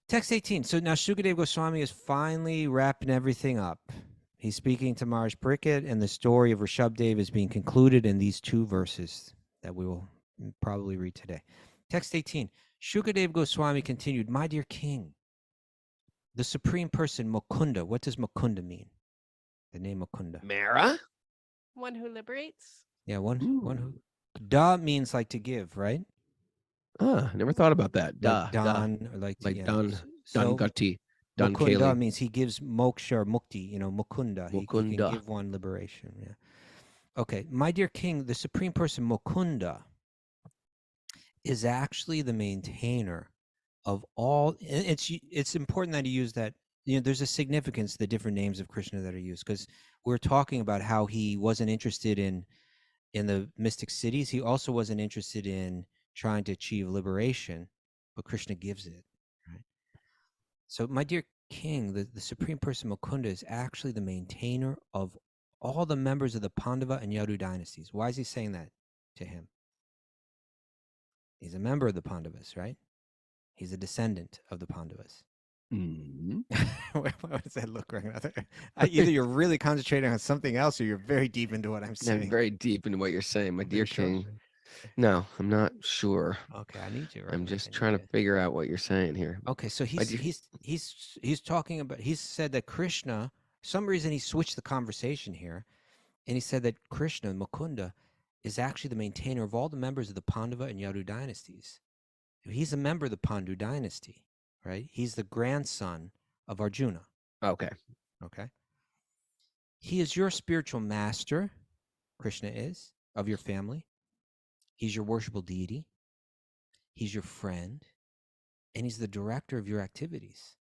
Text 18. So now Shukadeva Goswami is finally wrapping everything up. He's speaking to Maharaj Parikshit, and the story of Rishabdev is being concluded in these two verses that we will probably read today. Text 18. Shukadeva Goswami continued, "My dear king, the supreme person, Mukunda." What does Mukunda mean? The name Mukunda. Mara? One who liberates? Yeah, one who. Da means like to give, right? Never thought about that. Like Don, or like Don Gati. Don Mukunda means he gives moksha or mukti, Mukunda. He can give one liberation. Yeah. Okay, my dear king, the supreme person, Mukunda, is actually the maintainer of all. It's important that you use that. There's a significance to the different names of Krishna that are used, because we're talking about how he wasn't interested in the mystic cities. He also wasn't interested in trying to achieve liberation, but Krishna gives it. Right. So, my dear king, the supreme person Mukunda is actually the maintainer of all the members of the Pandava and Yadu dynasties. Why is he saying that to him? He's a member of the Pandavas, right? He's a descendant of the Pandavas. Mhm. What does that look like? Either you're really concentrating on something else, or you're very deep into what I'm I'm saying. very deep into what you're saying, my dear Very sure. king. No, I'm not sure. Okay, I need you. Right? I'm Like, just I need trying to you. figure out what you're saying here. Okay, so My dear- he's talking about. He said that Krishna. Some reason he switched the conversation here, and he said that Krishna, Mukunda, is actually the maintainer of all the members of the Pandava and Yadu dynasties. He's a member of the Pandu dynasty, right? He's the grandson of Arjuna. Okay. Okay. He is your spiritual master, Krishna is, of your family. He's your worshipable deity. He's your friend. And he's the director of your activities.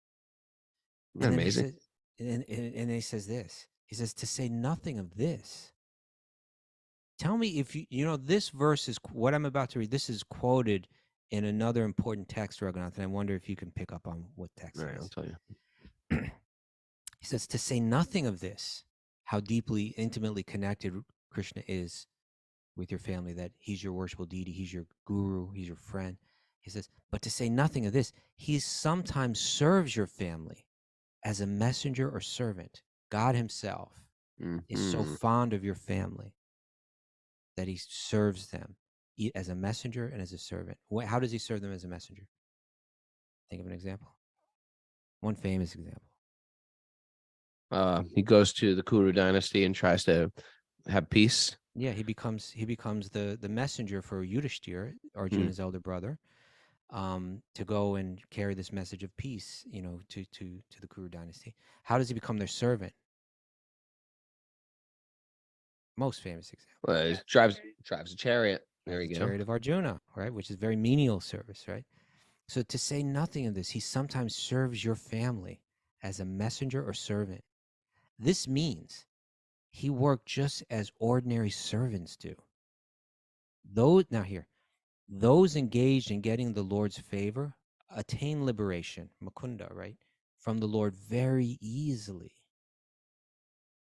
Isn't that amazing? He says, and he says this. He says, to say nothing of this. Tell me if you know, this verse is what I'm about to read. This is quoted in another important text, Raghunath, and I wonder if you can pick up on what text All it right, is. I'll tell you. He says, to say nothing of this, how deeply, intimately connected Krishna is with your family, that he's your worshipable deity, he's your guru, he's your friend. He says, but to say nothing of this, he sometimes serves your family as a messenger or servant. God himself is so Mhm. fond of your family that he serves them as a messenger and as a servant. How does he serve them as a messenger? Think of an example. One famous example. He goes to the Kuru dynasty and tries to have peace. Yeah, he becomes the messenger for Yudhishthira, Arjuna's elder brother, to go and carry this message of peace, you know, to the Kuru dynasty. How does he become their servant? Most famous example. He drives a chariot. There you The go. chariot of Arjuna, right? Which is very menial service, right? So to say nothing of this, he sometimes serves your family as a messenger or servant. This means he worked just as ordinary servants do. Those engaged in getting the Lord's favor attain liberation, Mukunda, right, from the Lord very easily.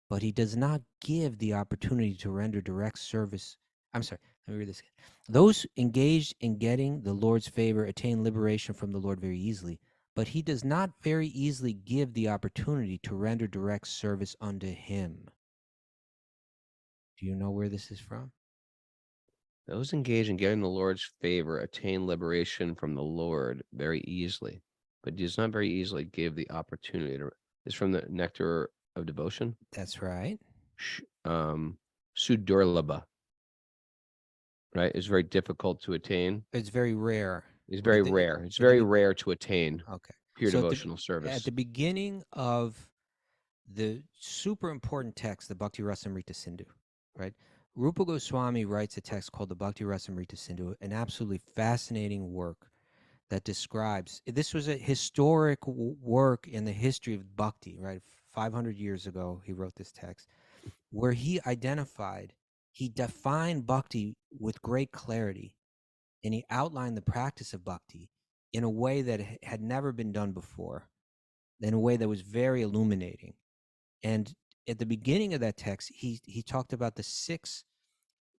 But he does not give the opportunity to render direct service. I'm sorry, let me read this again. Those engaged in getting the Lord's favor attain liberation from the Lord very easily, but he does not very easily give the opportunity to render direct service unto him. Do you know where this is from? Those engaged in getting the Lord's favor attain liberation from the Lord very easily, but does not very easily give the opportunity to. Is from the Nectar of Devotion. That's right. Sudurlabha. Right? It's very difficult to attain. It's very rare. It's very rare. It's very rare to attain. Okay. Pure So devotional service. At the beginning of the super important text, the Bhakti Rasamrita Sindhu, right? Rupa Goswami writes a text called the Bhakti Rasamrita Sindhu, an absolutely fascinating work that describes, this was a historic work in the history of bhakti, right? 500 years ago, he wrote this text, where he defined bhakti with great clarity, and he outlined the practice of bhakti in a way that had never been done before, in a way that was very illuminating. And at the beginning of that text, he talked about the 6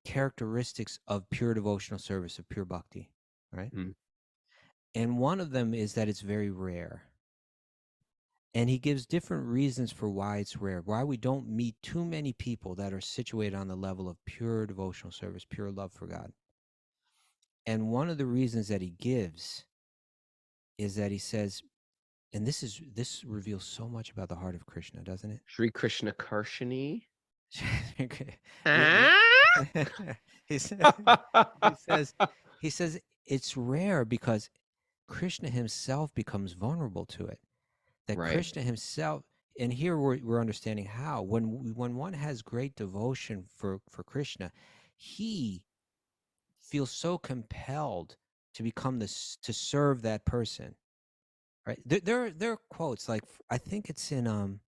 characteristics of pure devotional service, of pure bhakti, right? And one of them is that it's very rare. And he gives different reasons for why it's rare, why we don't meet too many people that are situated on the level of pure devotional service, pure love for God. And one of the reasons that he gives is that he says, and this reveals so much about the heart of Krishna, doesn't it? Sri Krishna Karshini. he says it's rare because Krishna himself becomes vulnerable to it. That Right. Krishna himself, and here we're understanding how when one has great devotion for Krishna, he feels so compelled to become to serve that person. Right? There are quotes, like I think it's in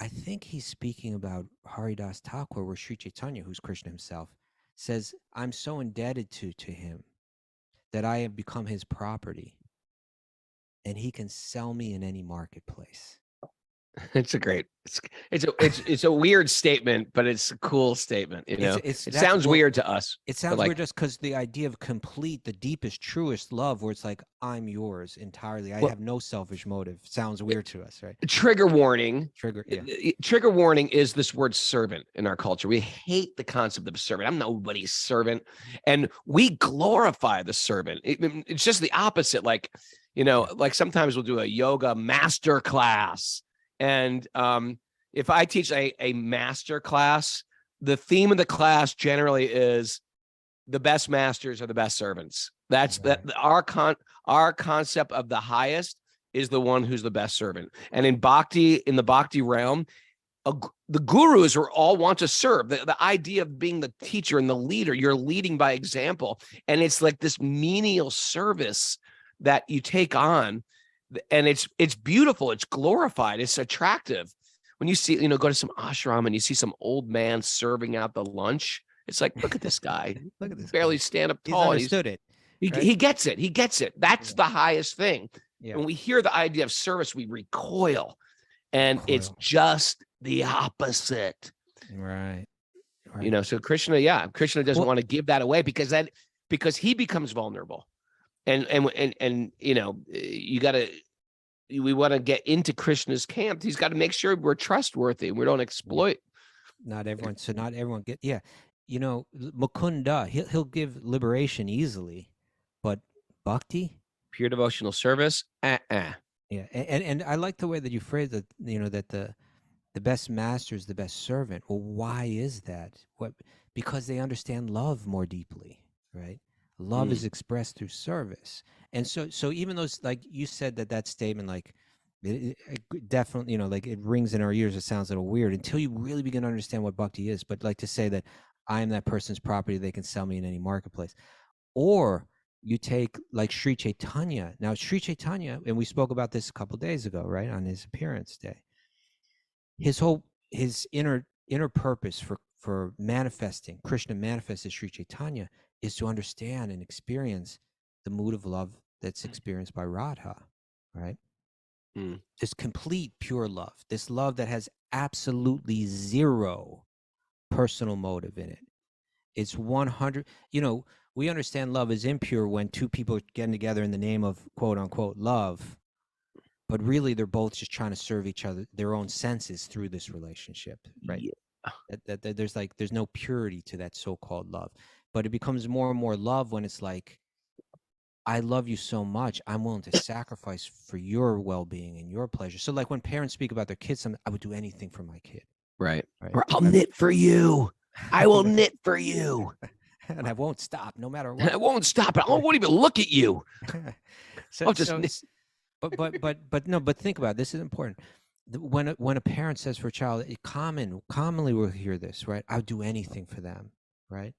I think he's speaking about Haridas Thakur, where Sri Chaitanya, who's Krishna himself, says, I'm so indebted to him that I have become his property, and he can sell me in any marketplace. It's a great, it's a weird statement, but it's a cool statement. You know, it sounds weird to us. It sounds weird just because the idea of complete, the deepest, truest love, where it's like, I'm yours entirely. I have no selfish motive. Sounds weird to us, right? Trigger warning. Yeah. Trigger warning is this word servant in our culture. We hate the concept of servant. I'm nobody's servant. And we glorify the servant. It's just the opposite. Like, you know, like sometimes we'll do a yoga master class. And if I teach a master class, the theme of the class generally is the best masters are the best servants. That's our concept of the highest is the one who's the best servant. And in the bhakti realm, the gurus are all want to serve. The idea of being the teacher and the leader, you're leading by example. And it's like this menial service that you take on. And it's beautiful. It's glorified. It's attractive. When you see, go to some ashram and you see some old man serving out the lunch, it's like, look at this guy. Look at this barely guy. stand up He's tall. understood it. Right? He gets it. He gets it. That's the highest thing. Yeah. When we hear the idea of service, we recoil. And it's just the opposite. Right. So Krishna doesn't want to give that away because he becomes vulnerable. And we want to get into Krishna's camp. He's got to make sure we're trustworthy. We don't exploit. Not everyone get, Mukunda, he'll give liberation easily, but bhakti, pure devotional service. Yeah. And I like the way that you phrase it, that the best master is the best servant. Well, why is that? Because they understand love more deeply, right? Love is expressed through service. And so even those, like you said, that statement, like it definitely, like it rings in our ears. It sounds a little weird until you really begin to understand what bhakti is. But like to say that I am that person's property, they can sell me in any marketplace. Or you take like Sri Chaitanya. Now, Sri Chaitanya, and we spoke about this a couple of days ago, right? On his appearance day. His inner purpose for manifesting, Krishna manifested Sri Chaitanya, is to understand and experience the mood of love that's experienced by Radha, right? This complete pure love, this love that has absolutely zero personal motive in it. It's 100, we understand love is impure when two people are getting together in the name of quote unquote love, but really they're both just trying to serve each other, their own senses through this relationship, right? Yeah. There's no purity to that so-called love. But it becomes more and more love when it's like, I love you so much, I'm willing to sacrifice for your well-being and your pleasure. So like when parents speak about their kids, I would do anything for my kid. Right. Or I'll knit for you. I will knit for you. And I won't stop no matter what. I won't stop. I won't even look at you. But think about it. This is important. When a parent says for a child, commonly we'll hear this, right? I'll do anything for them, right?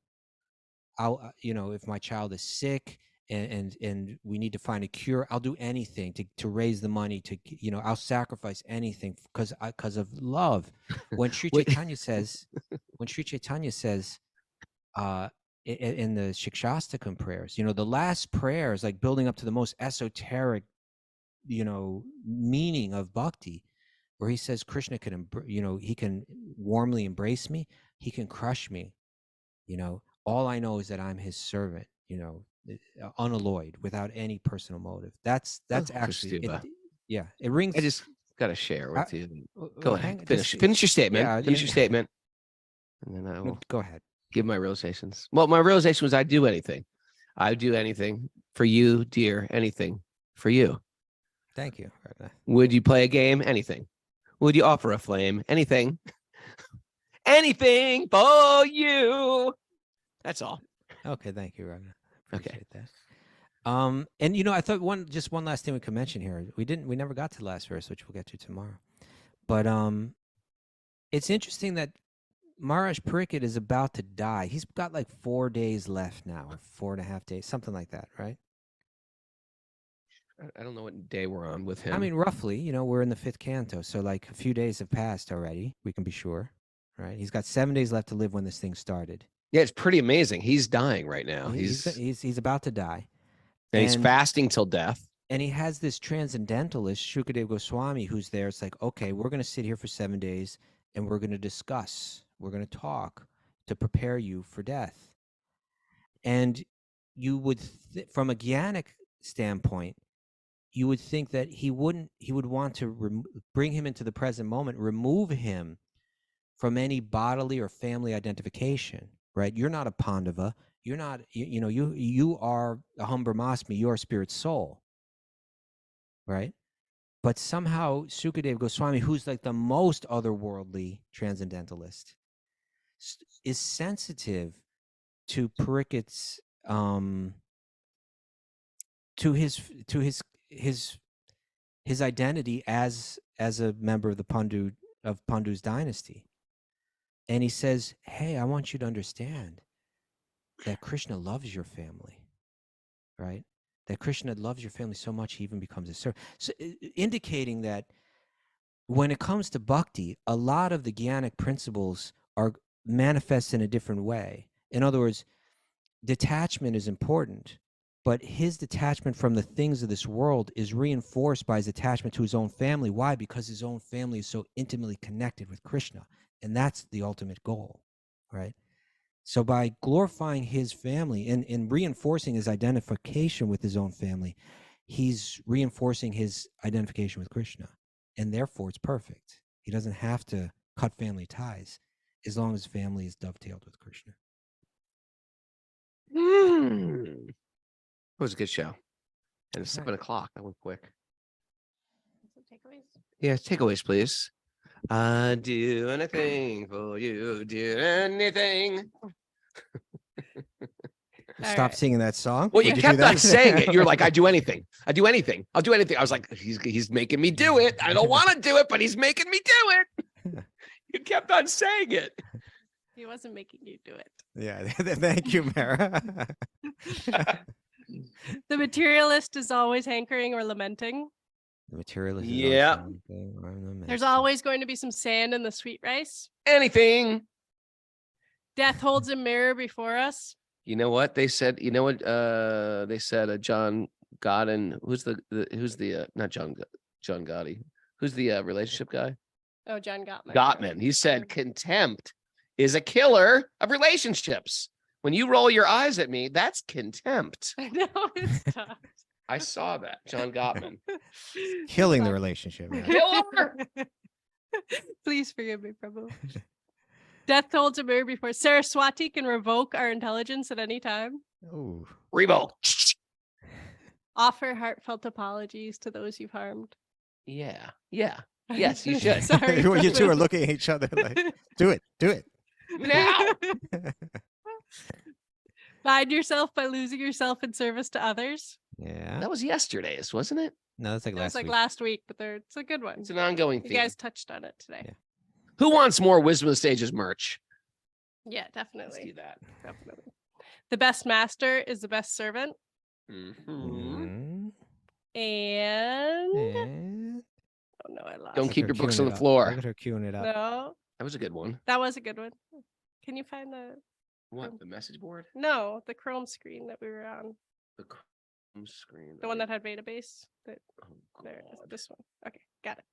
I'll, if my child is sick and we need to find a cure, I'll do anything to raise the money I'll sacrifice anything because of love. When Sri Chaitanya says, in the Shikshastakam prayers, the last prayers, like building up to the most esoteric, meaning of bhakti, where he says Krishna can, he can warmly embrace me, he can crush me, all I know is that I'm his servant, unalloyed, without any personal motive. That's actually, it rings. I just got to share with you. Go ahead. Finish your statement. Yeah, finish your statement. And then I will go ahead. Give my realizations. Well, my realization was I'd do anything. I'd do anything for you, dear. Anything for you. Thank you. Would you play a game? Anything. Would you offer a flame? Anything. Anything for you. That's all. Okay, thank you, Ragnar. Appreciate that. And I thought one last thing we could mention here. We never got to the last verse, which we'll get to tomorrow. But it's interesting that Maharaj Parikshit is about to die. He's got like 4 days left now, or 4.5 days, something like that, right? I don't know what day we're on with him. I mean, roughly, we're in the 5th canto, so like a few days have passed already. We can be sure, right? He's got 7 days left to live when this thing started. Yeah, it's pretty amazing. He's dying right now. He's about to die, and he's fasting till death. And he has this transcendentalist, Shukadeva Goswami, who's there. It's like, okay, we're going to sit here for 7 days and we're going to discuss. We're going to talk to prepare you for death. And you would, from a Jnanic standpoint, you would think that he would want to bring him into the present moment, remove him from any bodily or family identification, right? You're not a Pandava. You're not, you are a hum brahmasmi, you're a spirit soul, right? But somehow Sukadeva Goswami, who's like the most otherworldly transcendentalist, is sensitive to Parikshit's, to his identity as a member of Pandu's dynasty. And he says, hey, I want you to understand that Krishna loves your family, right? That Krishna loves your family so much he even becomes a servant. So, indicating that when it comes to bhakti, a lot of the Jnanic principles are manifest in a different way. In other words, detachment is important, but his detachment from the things of this world is reinforced by his attachment to his own family. Why? Because his own family is so intimately connected with Krishna, and that's the ultimate goal, right? So by glorifying his family and reinforcing his identification with his own family, he's reinforcing his identification with Krishna, and therefore it's perfect. He doesn't have to cut family ties as long as family is dovetailed with Krishna. It was a good show. And it's 7 o'clock. That went quick. Takeaways? Yeah, takeaways, please. I'd do anything for you, do anything. Stop singing that song. Well, Would you kept do that? on saying it. You're like, I do anything. I do anything. I'll do anything. I was like, he's making me do it. I don't want to do it, but he's making me do it. You kept on saying it. He wasn't making you do it. Yeah, thank you, Mara. The materialist is always hankering or lamenting. The materialist is Yep. always something, or lamenting. There's always going to be some sand in the sweet rice. Anything. Death holds a mirror before us. You know what they said? You know what they said? John Godin, who's the not John Gotti? Who's the relationship guy? Oh, John Gottman. Gottman. He said contempt is a killer of relationships. When you roll your eyes at me, that's contempt. I know, it's tough. I saw that, John Gottman. Killing the relationship. Mara. Killer. Please forgive me, Prabhu. Death holds a mirror before Saraswati can revoke our intelligence at any time. Ooh. Revoke. Offer heartfelt apologies to those you've harmed. Yeah. Yes, you should. Sorry. You two are looking at each other like, do it. Now. Find yourself by losing yourself in service to others. Yeah. That was yesterday's, wasn't it? No, that's like That last was like week. last week, but it's a good one. It's an ongoing You theme. guys touched on it today. Yeah. Who wants more Wisdom of the Sages merch? Yeah, Let's definitely. do that. Definitely. The best master is the best servant. Mhm. Mm. And oh no, I lost. Don't keep Look your at her books queuing on it the up. floor. Look at her queuing it up. No, That was a good one. that was a good one. Can you find the What? The message board? the Chrome screen that we were on? The Chrome screen. The one that had database. There it is. God. This one. Okay, got it.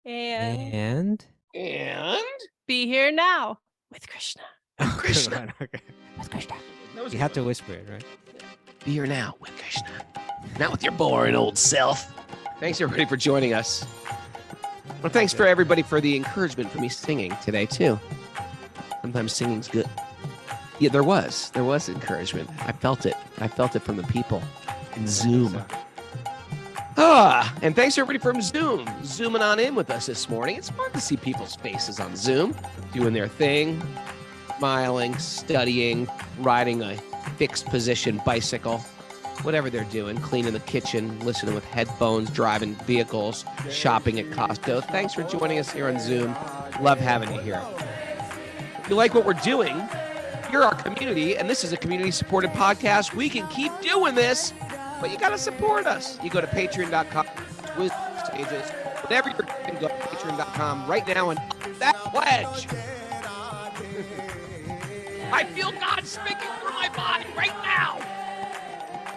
And And be here now with Krishna. Krishna. Okay. With Krishna. That was You have to whisper it, right? Be here now with Krishna. Not with your boring old self. Thanks everybody for joining us. Well, thanks for everybody for the encouragement for me singing today too. Sometimes singing's good. Yeah, there was encouragement. I felt it from the people in Zoom. And thanks everybody from Zoom, zooming on in with us this morning. It's fun to see people's faces on Zoom, doing their thing, smiling, studying, riding a fixed position bicycle, whatever they're doing, cleaning the kitchen, listening with headphones, driving vehicles, shopping at Costco. Thanks for joining us here on Zoom. Love having you here. If you like what we're doing, you're our community, and this is a community-supported podcast. We can keep doing this, but you got to support us. You go to patreon.com, stages, whatever you're doing, go to patreon.com right now and that pledge. I feel God speaking through my body right now.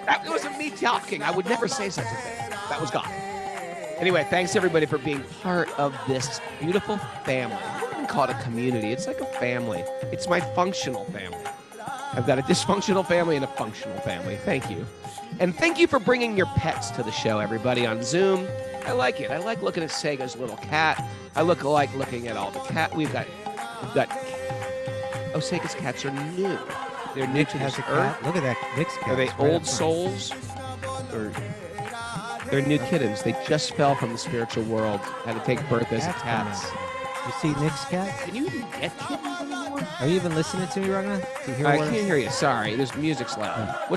That wasn't me talking. I would never say such a thing. That was God. Anyway, thanks everybody for being part of this beautiful family. I wouldn't even call it a community. It's like a family. It's my functional family. I've got a dysfunctional family and a functional family. Thank you. And thank you for bringing your pets to the show, everybody, on Zoom. I like it. I like looking at Sega's little cat. I like looking at all the cat. We've got. Oh, Sega's cats are new. They're new to this earth. Look at that Nick's cat. Are they It's right old up front. souls? Or they're new kittens. They just fell from the spiritual world. Had to take birth as cats. You see Nick's cat? Can you even get kittens anymore? Are you even listening to me right now? Do you hear I what can't hear you. Sorry, there's music's loud.